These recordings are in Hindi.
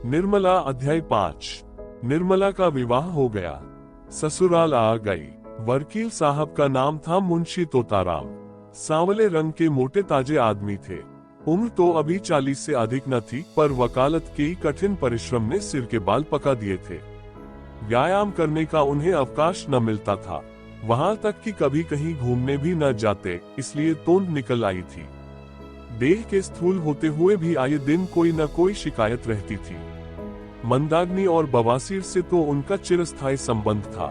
निर्मला अध्याय 5। निर्मला का विवाह हो गया, ससुराल आ गई। वकील साहब का नाम था मुंशी तोताराम। सांवले रंग के मोटे ताजे आदमी थे। उम्र तो अभी 40 से अधिक न थी, पर वकालत के कठिन परिश्रम ने सिर के बाल पका दिए थे। व्यायाम करने का उन्हें अवकाश न मिलता था, वहां तक कि कभी कहीं घूमने भी न जाते, इसलिए तोंद निकल आई थी। देह के स्थूल होते हुए भी आए दिन कोई न कोई शिकायत रहती थी। मंदाग्नि और बवासीर से तो उनका चिरस्थायी संबंध था,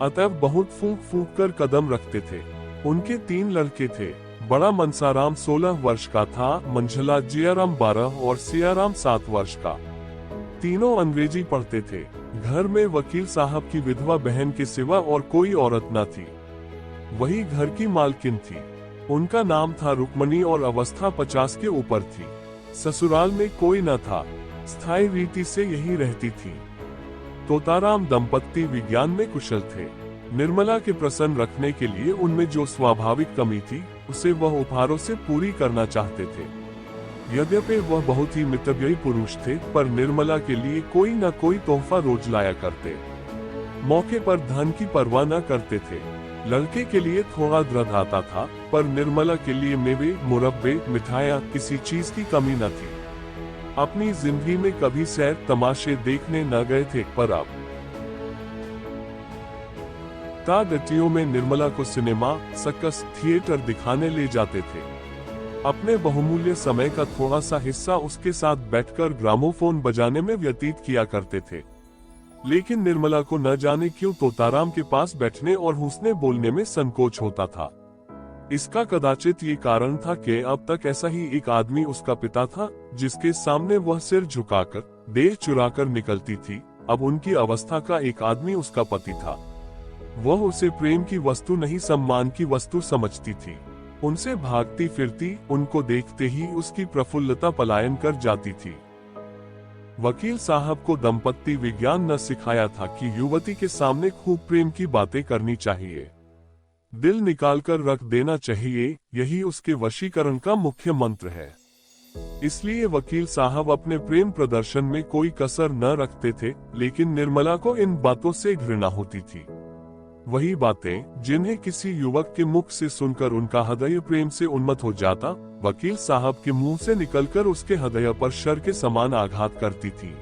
अतः बहुत फूंक फूंक कर कदम रखते थे। उनके 3 लड़के थे। बड़ा मनसाराम 16 वर्ष का था, मंझला जियाराम 12 और सियाराम 7 वर्ष का। तीनों अंग्रेजी पढ़ते थे। घर में वकील साहब की विधवा बहन के सिवा और कोई औरत न थी, वही घर की मालकिन थी। उनका नाम था रुक्मणी और अवस्था 50 के ऊपर थी। ससुराल में कोई न था, स्थायी रीति से यही रहती थी। तोताराम दंपत्ति विज्ञान में कुशल थे। निर्मला के प्रसन्न रखने के लिए उनमें जो स्वाभाविक कमी थी, उसे वह उपहारों से पूरी करना चाहते थे। यद्यपि वह बहुत ही मितव्ययी पुरुष थे, पर निर्मला के लिए कोई न कोई तोहफा रोज लाया करते। मौके पर धन की परवाह न करते थे। लड़के के लिए थोड़ा द्रढ़ आता था, पर निर्मला के लिए मेवे, मुरब्बे, मिठाइयाँ, किसी चीज की कमी न थी। अपनी जिंदगी में कभी सैर तमाशे देखने न गए थे, पर अब तागतियों में निर्मला को सिनेमा, सर्कस, थिएटर दिखाने ले जाते थे। अपने बहुमूल्य समय का थोड़ा सा हिस्सा उसके साथ बैठकर ग्रामोफोन बजाने में व्यतीत किया करते थे। लेकिन निर्मला को न जाने क्यों तोताराम के पास बैठने और हुस्ने बोलने में संकोच होता था। इसका कदाचित ये कारण था कि अब तक ऐसा ही एक आदमी उसका पिता था, जिसके सामने वह सिर झुकाकर, देह चुराकर निकलती थी। अब उनकी अवस्था का एक आदमी उसका पति था। वह उसे प्रेम की वस्तु नहीं, सम्मान की वस्तु समझती थी। उनसे भागती फिरती, उनको देखते ही उसकी प्रफुल्लता पलायन कर जाती थी। वकील साहब को दंपत्ति विज्ञान न सिखाया था कि युवती के सामने खूब प्रेम की बातें करनी चाहिए, दिल निकालकर रख देना चाहिए, यही उसके वशीकरण का मुख्य मंत्र है। इसलिए वकील साहब अपने प्रेम प्रदर्शन में कोई कसर न रखते थे। लेकिन निर्मला को इन बातों से घृणा होती थी। वही बातें जिन्हें किसी युवक के मुख से सुनकर उनका हृदय प्रेम से उन्मत्त हो जाता, वकील साहब के मुंह से निकलकर उसके हृदय पर शर के समान आघात करती थी।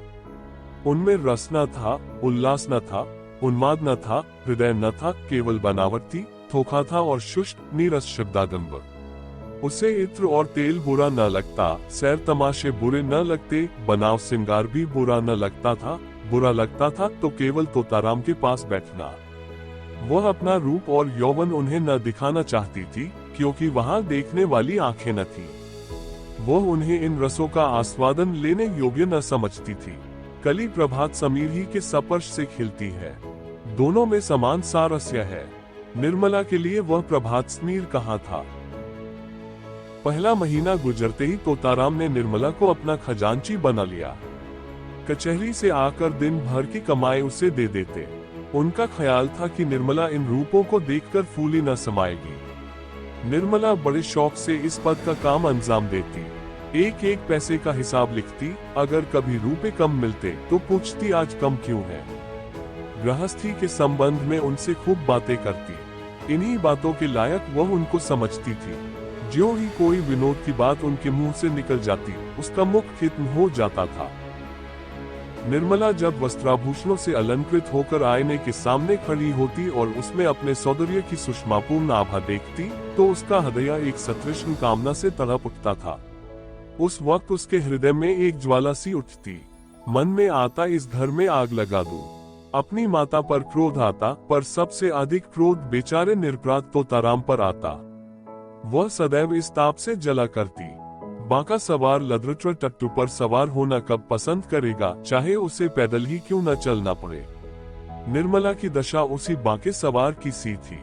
उनमें रस न था, उल्लास न था, उन्माद न था, हृदय न था, केवल बनावट थी, धोखा था और शुष्क नीरस शब्दाडंबर। उसे इत्र और तेल बुरा न लगता, सैर तमाशे बुरे न लगते, बनाव श्रृंगार भी बुरा न लगता था। बुरा लगता था तो केवल तोताराम के पास बैठना। वह अपना रूप और यौवन उन्हें न दिखाना चाहती थी, क्योंकि वहां देखने वाली आंखें न थी। वह उन्हें इन रसों का आस्वादन लेने योग्य न समझती थी। कली प्रभात समीर ही के स्पर्श से खिलती है, दोनों में समान सारस्य है। निर्मला के लिए वह प्रभात समीर कहाँ था। पहला महीना गुजरते ही तोताराम ने निर्मला को अपना खजांची बना लिया। कचहरी से आकर दिन भर की कमाई उसे दे देते। उनका ख्याल था कि निर्मला इन रूपों को देखकर फूली न समाएगी। निर्मला बड़े शौक से इस पद का काम अंजाम देती। एक एक पैसे का हिसाब लिखती। अगर कभी रुपए कम मिलते तो पूछती आज कम क्यों है। गृहस्थी के संबंध में उनसे खूब बातें करती। इन्हीं बातों के लायक वह उनको समझती थी। ज्यों ही कोई विनोद की बात उनके मुंह से निकल जाती, उसका मुख खित्म हो जाता था। निर्मला जब वस्त्राभूषणों से अलंकृत होकर आईने के सामने खड़ी होती और उसमें अपने सौंदर्य की सुषमापूर्ण आभा देखती, तो उसका हृदय एक सतृष्ण कामना से तड़प उठता था। उस वक्त उसके हृदय में एक ज्वाला सी उठती। मन में आता इस घर में आग लगा दूं। अपनी माता पर क्रोध आता, पर सबसे अधिक क्रोध बेचारे निरपराध तोताराम पर आता। वह सदैव इस ताप से जला करती। बांका सवार लद्रट्र टट्टू पर सवार होना कब पसंद करेगा, चाहे उसे पैदल ही क्यों न चलना पड़े। निर्मला की दशा उसी बांके सवार की सी थी।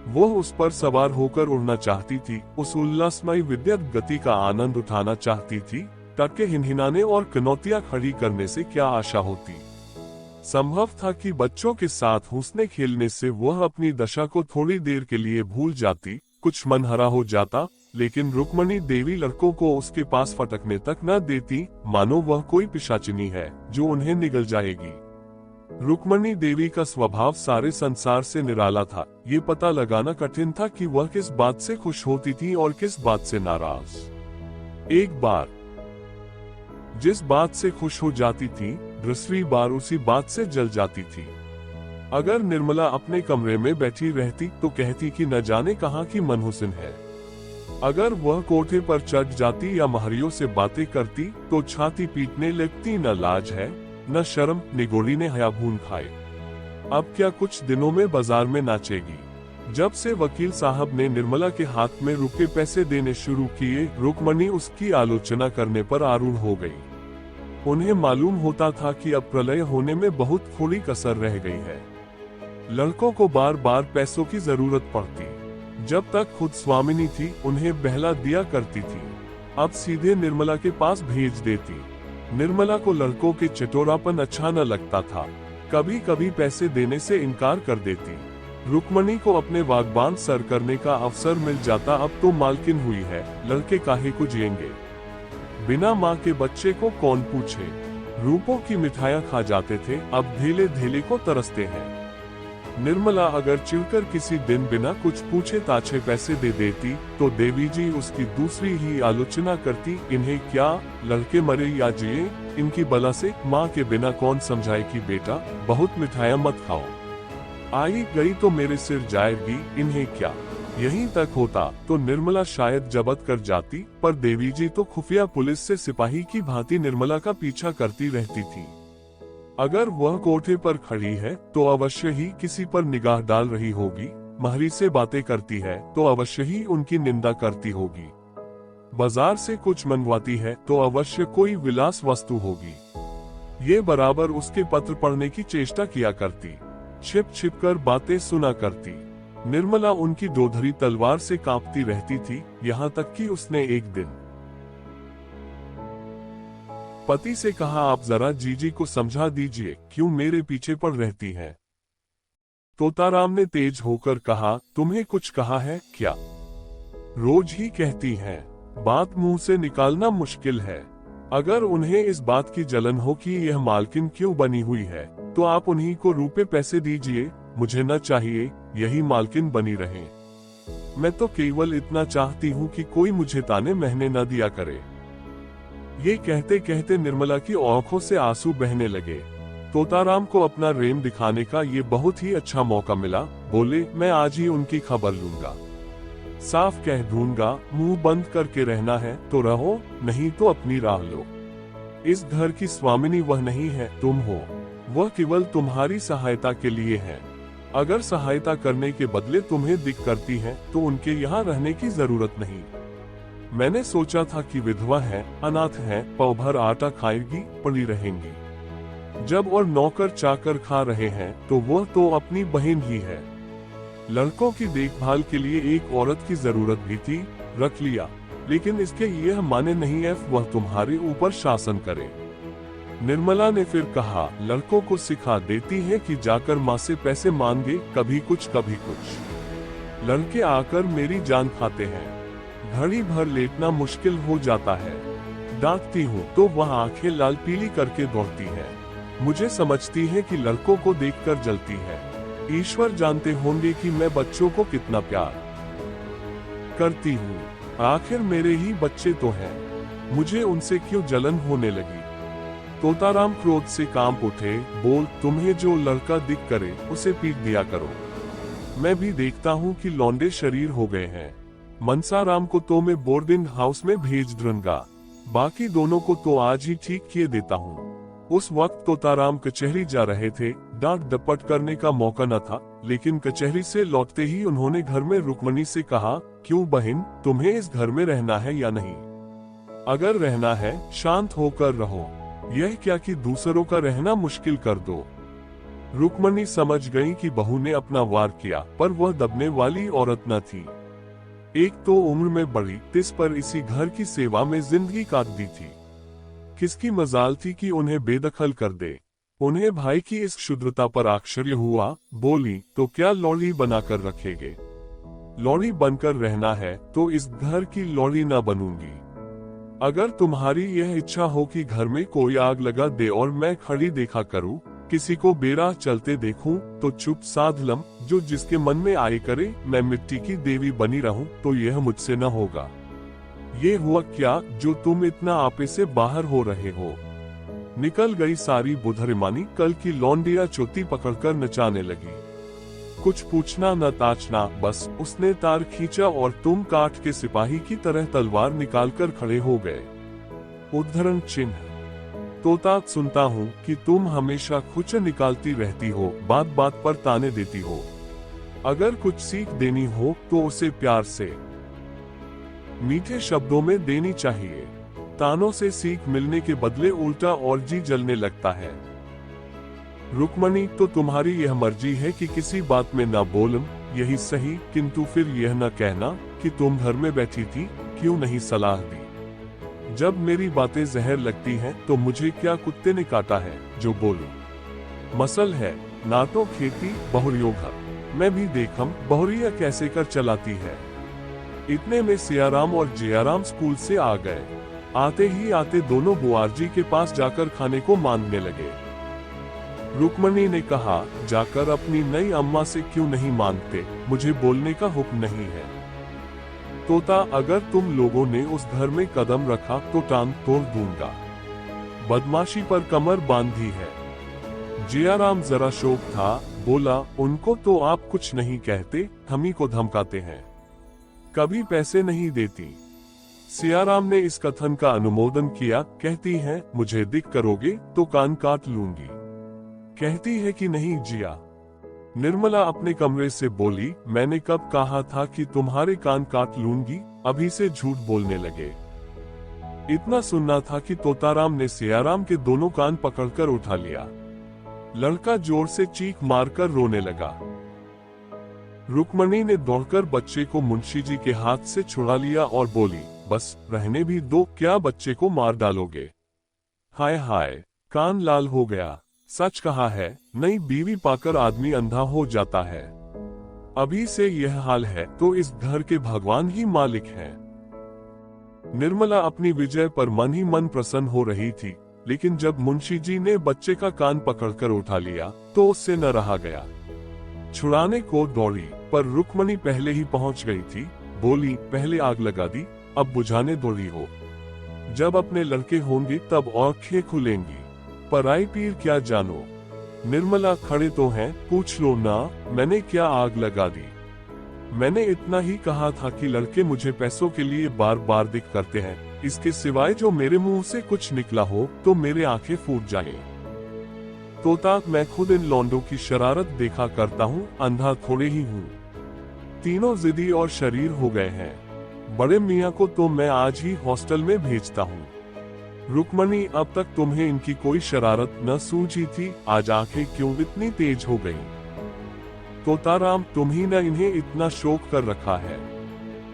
वो उस पर सवार होकर उड़ना चाहती थी, उस उल्लासमय विद्युत गति का आनंद उठाना चाहती थी। तट के हिनहिनाने और कनौतियां खड़ी करने से क्या आशा होती। संभव था कि बच्चों के साथ हंसने खेलने से वह अपनी दशा को थोड़ी देर के लिए भूल जाती, कुछ मनहरा हो जाता, लेकिन रुक्मणी देवी लड़कों को उसके पास फटकने तक न देती, मानो वह कोई पिशाचिनी है जो उन्हें निगल जाएगी। रुक्मणी देवी का स्वभाव सारे संसार से निराला था। ये पता लगाना कठिन था कि वह किस बात से खुश होती थी और किस बात से नाराज। एक बार जिस बात से खुश हो जाती थी, दूसरी बार उसी बात से जल जाती थी। अगर निर्मला अपने कमरे में बैठी रहती तो कहती कि न जाने कहाँ की मनहुसन है। अगर वह कोठे पर चढ़ जाती या महरियों से बातें करती तो छाती पीटने लगती, न लाज है न शर्म, निगोड़ी ने हया भून खाए। अब क्या कुछ दिनों में बाजार में नाचेगी। जब से वकील साहब ने निर्मला के हाथ में रुके पैसे देने शुरू किए, रुक्मणी उसकी आलोचना करने पर आरूढ़ हो गई। उन्हें मालूम होता था कि अब प्रलय होने में बहुत थोड़ी कसर रह गई है। लड़कों को बार बार पैसों की जरूरत पड़ती। जब तक खुद स्वामिनी थी उन्हें बहला दिया करती थी, अब सीधे निर्मला के पास भेज देती। निर्मला को लड़कों के चटोरापन अच्छा न लगता था, कभी कभी पैसे देने से इनकार कर देती। रुक्मणी को अपने बागबान सर करने का अवसर मिल जाता। अब तो मालकिन हुई है, लड़के काहे को जिएंगे। बिना माँ के बच्चे को कौन पूछे। रूपों की मिठाइयाँ खा जाते थे, अब धेले धेले को तरसते हैं। निर्मला अगर चिढ़कर किसी दिन बिना कुछ पूछे ताछे पैसे दे देती तो देवी जी उसकी दूसरी ही आलोचना करती, इन्हें क्या लड़के मरे या जिए, इनकी बला से माँ के बिना कौन समझाए कि बेटा बहुत मिठाइयाँ मत खाओ, आई गई तो मेरे सिर जाएगी, इन्हें क्या। यहीं तक होता तो निर्मला शायद जब्त कर जाती, पर देवी जी तो खुफिया पुलिस से सिपाही की भांति निर्मला का पीछा करती रहती थी। अगर वह कोठे पर खड़ी है तो अवश्य ही किसी पर निगाह डाल रही होगी, महरी से बातें करती है तो अवश्य ही उनकी निंदा करती होगी, बाजार से कुछ मंगवाती है तो अवश्य कोई विलास वस्तु होगी। ये बराबर उसके पत्र पढ़ने की चेष्टा किया करती, छिप छिप कर बातें सुना करती। निर्मला उनकी दोधरी तलवार से कांपती रहती थी, यहाँ तक कि उसने एक दिन पति से कहा, आप जरा जीजी को समझा दीजिए क्यों मेरे पीछे पड़ रहती हैं। तोताराम ने तेज होकर कहा, तुम्हें कुछ कहा है क्या? रोज ही कहती हैं, बात मुंह से निकालना मुश्किल है। अगर उन्हें इस बात की जलन हो कि यह मालकिन क्यों बनी हुई है तो आप उन्हीं को रुपए पैसे दीजिए, मुझे न चाहिए यही मालकिन बनी रहे। मैं तो केवल इतना चाहती हूँ कि कोई मुझे ताने महने न दिया करे। ये कहते कहते निर्मला की आंखों से आंसू बहने लगे। तोताराम को अपना रेम दिखाने का ये बहुत ही अच्छा मौका मिला। बोले, मैं आज ही उनकी खबर लूंगा, साफ कह दूंगा, मुंह बंद करके रहना है तो रहो, नहीं तो अपनी राह लो। इस घर की स्वामिनी वह नहीं है, तुम हो। वह केवल तुम्हारी सहायता के लिए है। अगर सहायता करने के बदले तुम्हें दिक करती है तो उनके यहाँ रहने की जरूरत नहीं। मैंने सोचा था कि विधवा है, अनाथ है, पाव भर आटा खाएगी, पड़ी रहेंगी। जब और नौकर चाकर खा रहे हैं तो वह तो अपनी बहन ही है। लड़कों की देखभाल के लिए एक औरत की जरूरत भी थी, रख लिया, लेकिन इसके यह माने नहीं है वह तुम्हारे ऊपर शासन करे। निर्मला ने फिर कहा, लड़कों को सिखा देती है कि जाकर माँ से पैसे मांगे, कभी कुछ कभी कुछ। लड़के आकर मेरी जान खाते हैं, घड़ी भर लेटना मुश्किल हो जाता है। डांटती हूँ तो वह आंखें लाल पीली करके दौड़ती है। मुझे समझती है कि लड़कों को देखकर जलती है। ईश्वर जानते होंगे कि मैं बच्चों को कितना प्यार करती हूँ। आखिर मेरे ही बच्चे तो हैं, मुझे उनसे क्यों जलन होने लगी। तोताराम क्रोध से कांप उठे। बोल, तुम्हें जो लड़का दिख करे उसे पीट दिया करो। मैं भी देखता हूँ कि लौंडे शरीर हो गए हैं। मनसाराम को तो मैं बोर्डिंग हाउस में भेज दूंगा, बाकी दोनों को तो आज ही ठीक किए देता हूँ। उस वक्त तोताराम कचहरी जा रहे थे, डांट डपट करने का मौका न था, लेकिन कचहरी से लौटते ही उन्होंने घर में रुक्मणी से कहा, क्यों बहन, तुम्हें इस घर में रहना है या नहीं? अगर रहना है शांत होकर रहो, यह क्या कि दूसरों का रहना मुश्किल कर दो। रुक्मणी समझ गई कि बहू ने अपना वार किया, पर वह दबने वाली औरत न थी। एक तो उम्र में बड़ी, तिस पर इसी घर की सेवा में जिंदगी काट दी थी। किसकी मजाल थी कि उन्हें बेदखल कर दे। उन्हें भाई की इस क्षुद्रता पर आश्चर्य हुआ। बोली, तो क्या लौड़ी बनाकर रखेंगे? लौड़ी बनकर रहना है तो इस घर की लौड़ी न बनूंगी। अगर तुम्हारी यह इच्छा हो कि घर में कोई आग लगा दे और मैं खड़ी देखा करूं, किसी को बेरा चलते देखूं, तो चुप साध लम, जो जिसके मन में आए करे, मैं मिट्टी की देवी बनी रहूं, तो यह मुझसे न होगा। ये हुआ क्या जो तुम इतना आपे से बाहर हो रहे हो। निकल गई सारी बुधरिमानी। कल की लौंडिया चोटी पकड़कर नचाने लगी। कुछ पूछना न ताचना, बस उसने तार खींचा और तुम काठ के सिपाही की तरह तलवार निकालकर खड़े हो गए। उद्धरण चिन्ह। तोता, सुनता हूँ कि तुम हमेशा खुच निकालती रहती हो, बात बात पर ताने देती हो। अगर कुछ सीख देनी हो तो उसे प्यार से, मीठे शब्दों में देनी चाहिए। तानों से सीख मिलने के बदले उल्टा और जी जलने लगता है। रुक्मणी, तो तुम्हारी यह मर्जी है कि किसी बात में न बोलूं, यही सही, किंतु फिर यह न कहना कि तुम घर में बैठी थी, क्यों नहीं सलाह दी। जब मेरी बातें जहर लगती हैं तो मुझे क्या कुत्ते ने काटा है जो बोलूं। मसल है ना तो खेती बहुरियों घर, मैं भी देखम बहुरिया कैसे कर चलाती है। इतने में सियाराम और जियाराम स्कूल से आ गए। आते ही आते दोनों बुआरजी के पास जाकर खाने को मांगने लगे। रुक्मणी ने कहा, जाकर अपनी नई अम्मा से क्यों नहीं मांगते, मुझे बोलने का हुक्म नहीं है। तोता, अगर तुम लोगों ने उस घर में कदम रखा तो टांग तोड़ दूंगा। बदमाशी पर कमर बांधी है। जियाराम जरा शोक था, बोला, उनको तो आप कुछ नहीं कहते, हम ही को धमकाते हैं, कभी पैसे नहीं देती। सियाराम ने इस कथन का अनुमोदन किया। कहती है, मुझे दिक करोगे तो कान काट लूंगी। कहती है कि नहीं जिया। निर्मला अपने कमरे से बोली, मैंने कब कहा था कि तुम्हारे कान काट लूंगी, अभी से झूठ बोलने लगे। इतना सुनना था कि तोताराम ने सियाराम के दोनों कान पकड़कर उठा लिया। लड़का जोर से चीख मारकर रोने लगा। रुक्मणी ने दौड़कर बच्चे को मुंशी जी के हाथ से छुड़ा लिया और बोली, बस रहने भी दो, क्या बच्चे को मार डालोगे। हाय हाय, कान लाल हो गया। सच कहा है, नई बीवी पाकर आदमी अंधा हो जाता है। अभी से यह हाल है तो इस घर के भगवान ही मालिक हैं। निर्मला अपनी विजय पर मन ही मन प्रसन्न हो रही थी, लेकिन जब मुंशी जी ने बच्चे का कान पकड़कर उठा लिया तो उससे न रहा गया। छुड़ाने को दौड़ी, पर रुक्मणी पहले ही पहुंच गई थी। बोली, पहले आग लगा दी, अब बुझाने दौड़ी हो। जब अपने लड़के होंगे तब आंखें खुलेंगी, पराई पीर क्या जानो। निर्मला, खड़े तो हैं, पूछ लो ना, मैंने क्या आग लगा दी। मैंने इतना ही कहा था कि लड़के मुझे पैसों के लिए बार बार दिख करते हैं, इसके सिवाय जो मेरे मुंह से कुछ निकला हो तो मेरे आंखें फूट जाएं। तोता, मैं खुद इन लौंडों की शरारत देखा करता हूँ, अंधा थोड़े ही हूँ। तीनों जिद्दी और शरीर हो गए हैं। बड़े मियाँ को तो मैं आज ही हॉस्टल में भेजता हूँ। रुक्मणी, अब तक तुम्हें इनकी कोई शरारत न सूझी थी, आज आंखें क्यों इतनी तेज हो गईं? तोताराम, तुम ही न इन्हें इतना शोक कर रखा है।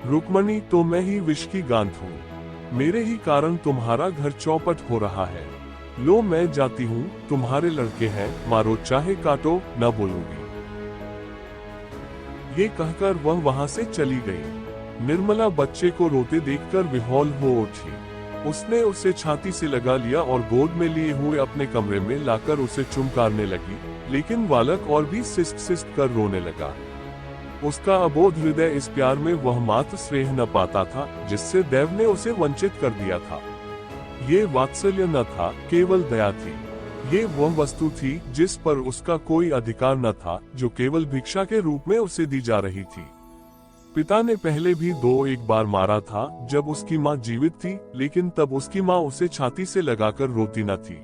रुक्मणी, तो मैं ही विष की गांठ हूँ, मेरे ही कारण तुम्हारा घर चौपट हो रहा है। लो मैं जाती हूँ, तुम्हारे लड़के हैं, मारो चाहे काटो, न बोलूंगी। ये कहकर वह वहां से चली गई। निर्मला बच्चे को रोते देखकर विह्वल हो उठी। उसने उसे छाती से लगा लिया और गोद में लिए हुए अपने कमरे में लाकर उसे चुमकारने लगी, लेकिन बालक और भी सिसक सिसक कर रोने लगा। उसका अबोध हृदय इस प्यार में वह मात्र स्नेह न पाता था जिससे देव ने उसे वंचित कर दिया था। ये वात्सल्य न था, केवल दया थी। ये वह वस्तु थी जिस पर उसका कोई अधिकार न था, जो केवल भिक्षा के रूप में उसे दी जा रही थी। पिता ने पहले भी एक बार मारा था जब उसकी माँ जीवित थी, लेकिन तब उसकी माँ उसे छाती से लगाकर रोती न थी।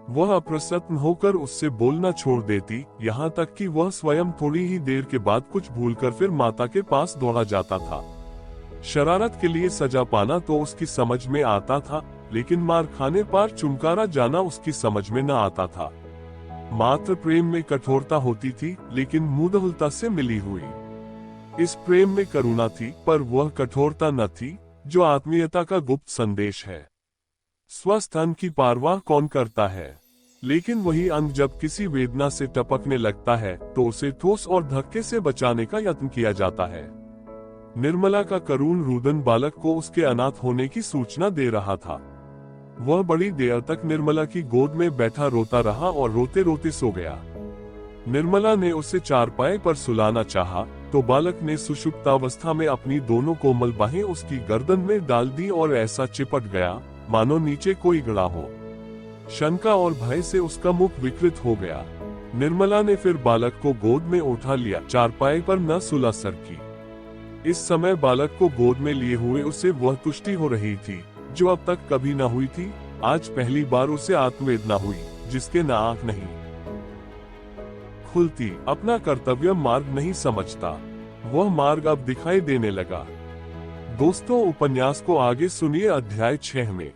वह अप्रसन्न होकर उससे बोलना छोड़ देती, यहाँ तक कि वह स्वयं थोड़ी ही देर के बाद कुछ भूलकर फिर माता के पास दौड़ा जाता था। शरारत के लिए सजा पाना तो उसकी समझ में आता था, लेकिन मार खाने पर चुमकारा जाना उसकी समझ में न आता था। मात्र प्रेम में कठोरता होती थी, लेकिन मूढ़ता से मिली हुई। इस प्रेम में करुणा थी, पर वह कठोरता न थी जो आत्मीयता का गुप्त संदेश है। स्वस्थ अन्न की परवाह कौन करता है, लेकिन वही अन्न जब किसी वेदना से टपकने लगता है तो उसे ठोस और धक्के से बचाने का यत्न किया जाता है। निर्मला का करुण रुदन बालक को उसके अनाथ होने की सूचना दे रहा था। वह बड़ी देर तक निर्मला की गोद में बैठा रोता रहा और रोते रोते सो गया। निर्मला ने उसे चारपाई पर सुलाना चाहा, तो बालक ने सुषुप्तावस्था में अपनी दोनों कोमल बाहें उसकी गर्दन में डाल दी और ऐसा चिपट गया मानो नीचे कोई गड़ा हो। शंका और भय से उसका मुख विकृत हो गया। निर्मला ने फिर बालक को गोद में उठा लिया, चारपाई पर न सुला सरकी। इस समय बालक को गोद में लिए हुए उसे वह तुष्टि हो रही थी जो अब तक कभी न हुई थी। आज पहली बार उसे आत्मवेदना हुई जिसके न आंख नहीं खुलती। अपना कर्तव्य मार्ग नहीं समझता, वह मार्ग अब दिखाई देने लगा। दोस्तों, उपन्यास को आगे सुनिए अध्याय 6 में।